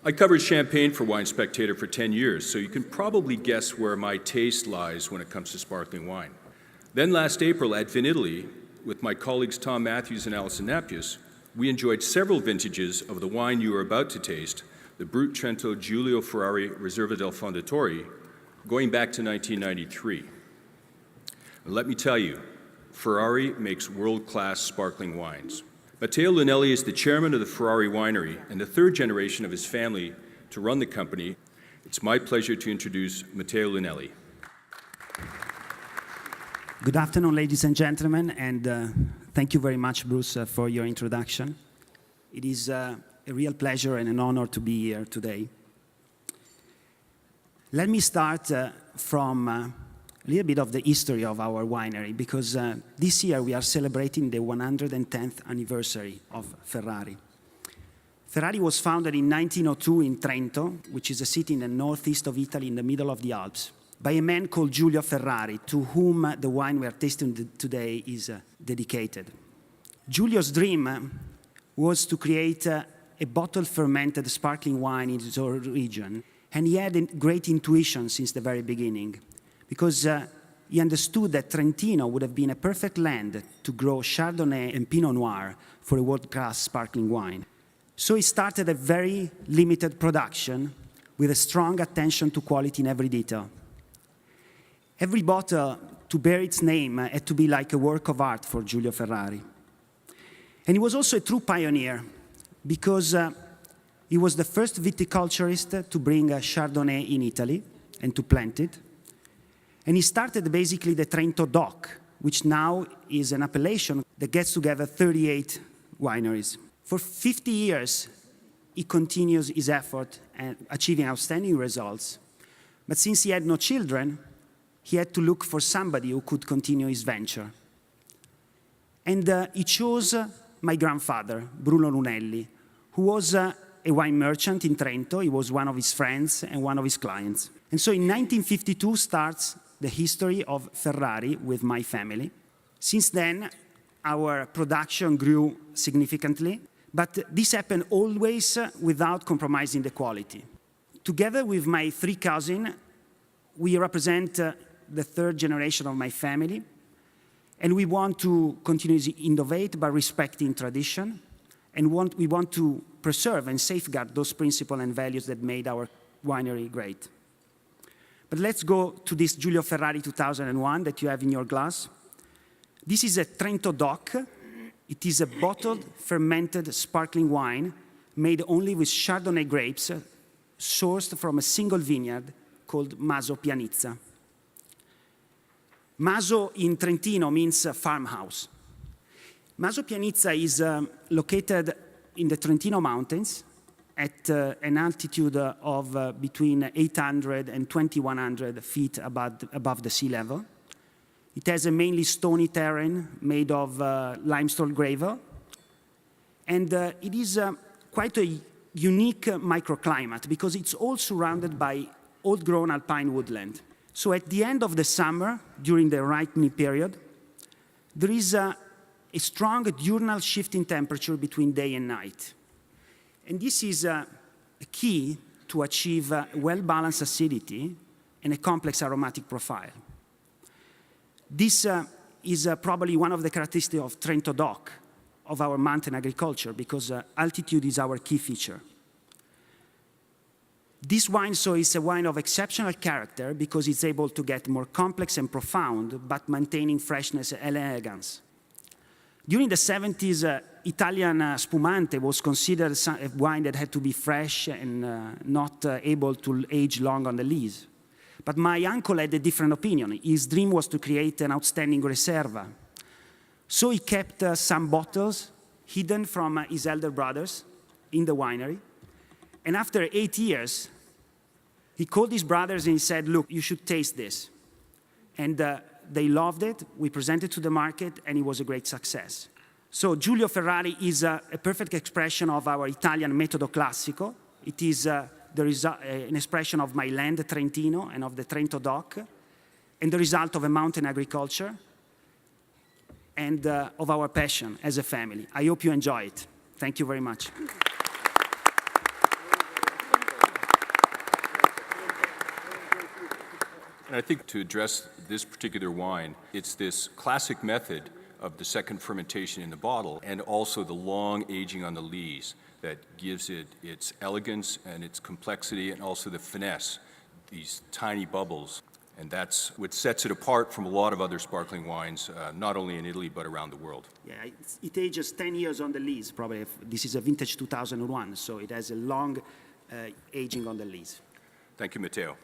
I covered champagne for Wine Spectator for 10 years, so you can probably guess where my taste lies when it comes to sparkling wine. Then last April at Vinitaly, with my colleagues Tom Matthews and Alison Napius, we enjoyed several vintages of the wine you are about to taste, the Brut Trento Giulio Ferrari Riserva del Fondatore, going back to 1993. And let me tell you, Ferrari makes world-class sparkling wines. Matteo Lunelli is the chairman of the Ferrari Winery and the third generation of his family to run the company. It's my pleasure to introduce Matteo Lunelli. Good afternoon, ladies and gentlemen, and thank you very much, Bruce, for your introduction. It is a real pleasure and an honor to be here today. Let me start from a little bit of the history of our winery, because this year we are celebrating the 110th anniversary of Ferrari. Ferrari was founded in 1902 in Trento, which is a city in the northeast of Italy in the middle of the Alps, by a man called Giulio Ferrari, to whom the wine we are tasting today is dedicated. Giulio's dream was to create a bottle-fermented sparkling wine in his own region, and he had a great intuition since the very beginning, because he understood that Trentino would have been a perfect land to grow Chardonnay and Pinot Noir for a world-class sparkling wine. So he started a very limited production with a strong attention to quality in every detail. Every bottle, to bear its name, had to be like a work of art for Giulio Ferrari. And he was also a true pioneer, because he was the first viticulturist to bring Chardonnay in Italy and to plant it. And he started basically the Trento DOC, which now is an appellation that gets together 38 wineries. For 50 years, he continues his effort and achieving outstanding results. But since he had no children, he had to look for somebody who could continue his venture. And he chose my grandfather, Bruno Lunelli, who was a wine merchant in Trento. He was one of his friends and one of his clients. And so in 1952 starts the history of Ferrari with my family. Since then, our production grew significantly, but this happened always without compromising the quality. Together with my three cousins, we represent the third generation of my family, and we want to continue to innovate by respecting tradition, and we want to preserve and safeguard those principles and values that made our winery great. But let's go to this Giulio Ferrari 2001 that you have in your glass. This is a Trento DOC. It is a bottled, fermented, sparkling wine made only with Chardonnay grapes sourced from a single vineyard called Maso Pianizza. Maso in Trentino means farmhouse. Maso Pianizza is located in the Trentino Mountains at an altitude of between 800 and 2100 feet above the sea level. It has a mainly stony terrain made of limestone gravel. And it is quite a unique microclimate because it's all surrounded by old-grown alpine woodland. So at the end of the summer, during the ripening period, there is a strong diurnal shift in temperature between day and night. And this is a key to achieve a well-balanced acidity and a complex aromatic profile. This is probably one of the characteristics of Trento DOC, of our mountain agriculture, because altitude is our key feature. This wine, so, is a wine of exceptional character because it's able to get more complex and profound, but maintaining freshness and elegance. During the 70s, Italian spumante was considered a wine that had to be fresh and not able to age long on the lees. But my uncle had a different opinion. His dream was to create an outstanding Riserva. So he kept some bottles hidden from his elder brothers in the winery. And after 8 years, he called his brothers and he said, look, you should taste this. And they loved it. We presented it to the market, and it was a great success. So Giulio Ferrari is a perfect expression of our Italian metodo classico. It is an expression of my land, Trentino, and of the Trento DOC, and the result of a mountain agriculture and of our passion as a family. I hope you enjoy it. Thank you very much. And I think to address this particular wine, it's this classic method of the second fermentation in the bottle and also the long aging on the lees that gives it its elegance and its complexity and also the finesse, these tiny bubbles. And that's what sets it apart from a lot of other sparkling wines, not only in Italy but around the world. Yeah, it ages 10 years on the lees, probably. This is a vintage 2001, so it has a long aging on the lees. Thank you, Matteo.